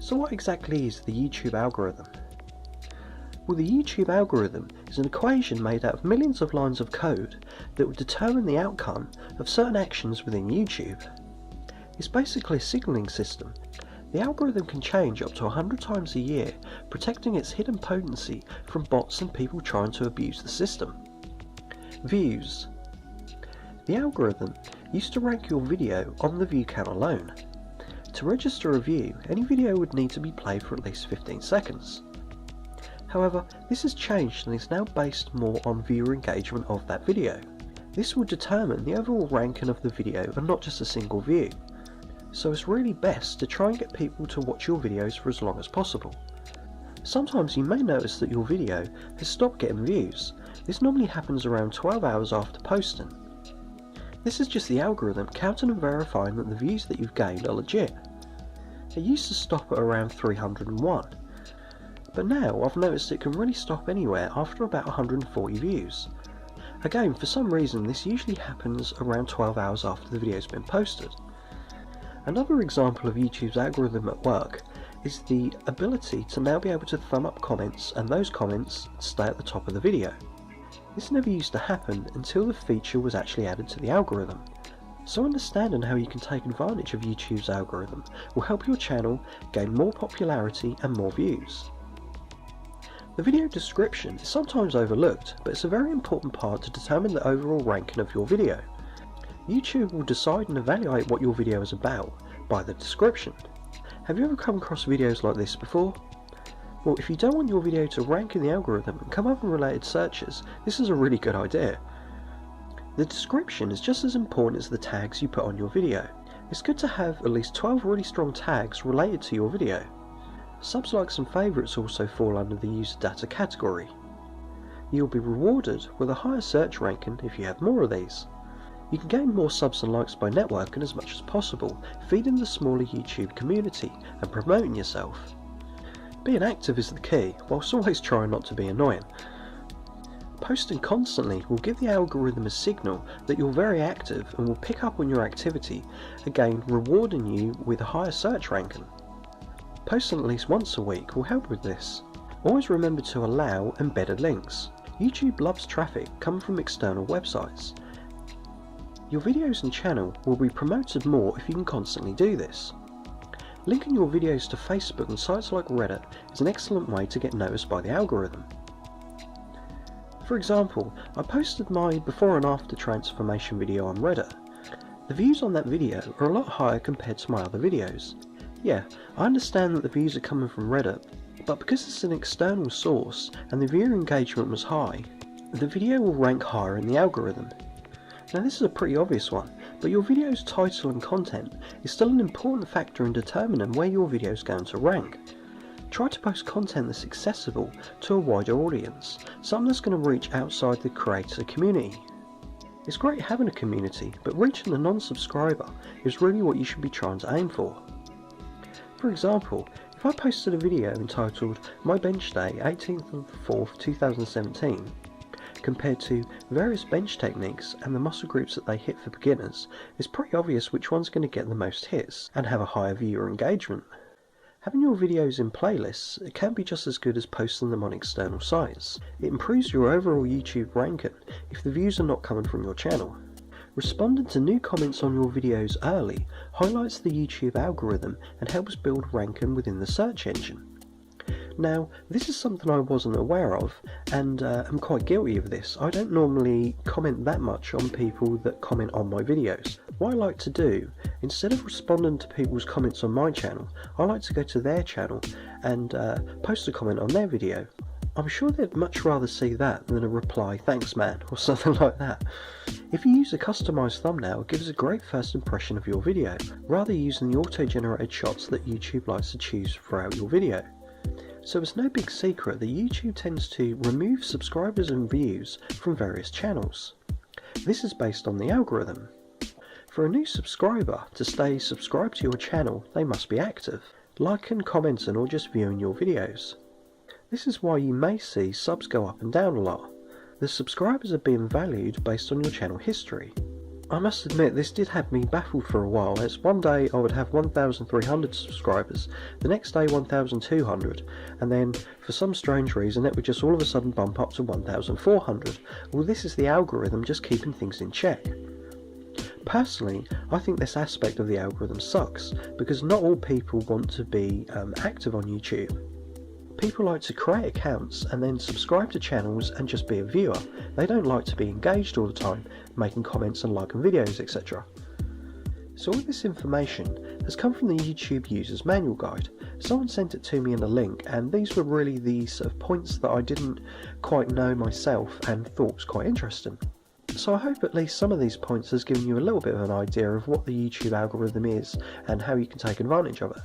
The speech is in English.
So what exactly is the YouTube algorithm? Well, the YouTube algorithm is an equation made out of millions of lines of code that would determine the outcome of certain actions within YouTube. It's basically a signalling system. The algorithm can change up to 100 times a year, protecting its hidden potency from bots and people trying to abuse the system. Views. The algorithm used to rank your video on the view count alone. To register a view, any video would need to be played for at least 15 seconds. However, this has changed and is now based more on viewer engagement of that video. This will determine the overall ranking of the video and not just a single view. So it's really best to try and get people to watch your videos for as long as possible. Sometimes you may notice that your video has stopped getting views. This normally happens around 12 hours after posting. This is just the algorithm counting and verifying that the views that you've gained are legit. It used to stop at around 301, but now I've noticed it can really stop anywhere after about 140 views. Again, for some reason this usually happens around 12 hours after the video's been posted. Another example of YouTube's algorithm at work is the ability to now be able to thumb up comments and those comments stay at the top of the video. This never used to happen until the feature was actually added to the algorithm. So understanding how you can take advantage of YouTube's algorithm will help your channel gain more popularity and more views. The video description is sometimes overlooked, but it's a very important part to determine the overall ranking of your video. YouTube will decide and evaluate what your video is about by the description. Have you ever come across videos like this before? Well, if you don't want your video to rank in the algorithm and come up in related searches, this is a really good idea. The description is just as important as the tags you put on your video. It's good to have at least 12 really strong tags related to your video. Subs, likes and favourites also fall under the user data category. You'll be rewarded with a higher search ranking if you have more of these. You can gain more subs and likes by networking as much as possible, feeding the smaller YouTube community and promoting yourself. Being active is the key, whilst always trying not to be annoying. Posting constantly will give the algorithm a signal that you're very active and will pick up on your activity, again rewarding you with a higher search ranking. Posting at least once a week will help with this. Always remember to allow embedded links. YouTube loves traffic coming from external websites. Your videos and channel will be promoted more if you can constantly do this. Linking your videos to Facebook and sites like Reddit is an excellent way to get noticed by the algorithm. For example, I posted my before and after transformation video on Reddit. The views on that video are a lot higher compared to my other videos. Yeah, I understand that the views are coming from Reddit, but because it's an external source and the viewer engagement was high, the video will rank higher in the algorithm. Now this is a pretty obvious one, but your video's title and content is still an important factor in determining where your video is going to rank. Try to post content that's accessible to a wider audience, something that's going to reach outside the creator community. It's great having a community, but reaching the non-subscriber is really what you should be trying to aim for. For example, if I posted a video entitled My Bench Day 18th of the 4th 2017, compared to various bench techniques and the muscle groups that they hit for beginners, it's pretty obvious which one's going to get the most hits and have a higher viewer engagement. Having your videos in playlists can be just as good as posting them on external sites. It improves your overall YouTube ranking if the views are not coming from your channel. Responding to new comments on your videos early highlights the YouTube algorithm and helps build ranking within the search engine. Now, this is something I wasn't aware of, and I'm quite guilty of this. I don't normally comment that much on people that comment on my videos. What I like to do, instead of responding to people's comments on my channel, I like to go to their channel and post a comment on their video. I'm sure they'd much rather see that than a reply, "Thanks man," or something like that. If you use a customised thumbnail, it gives a great first impression of your video, rather using the auto-generated shots that YouTube likes to choose throughout your video. So it's no big secret that YouTube tends to remove subscribers and views from various channels. This is based on the algorithm. For a new subscriber to stay subscribed to your channel, they must be active, liking, commenting or just viewing your videos. This is why you may see subs go up and down a lot. The subscribers are being valued based on your channel history. I must admit this did have me baffled for a while, as one day I would have 1,300 subscribers, the next day 1,200, and then for some strange reason it would just all of a sudden bump up to 1,400. Well, this is the algorithm just keeping things in check. Personally, I think this aspect of the algorithm sucks, because not all people want to be active on YouTube. People like to create accounts and then subscribe to channels and just be a viewer. They don't like to be engaged all the time, making comments and liking videos, etc. So all this information has come from the YouTube User's Manual Guide. Someone sent it to me in a link, and these were really the sort of points that I didn't quite know myself and thought was quite interesting. So I hope at least some of these points has given you a little bit of an idea of what the YouTube algorithm is and how you can take advantage of it.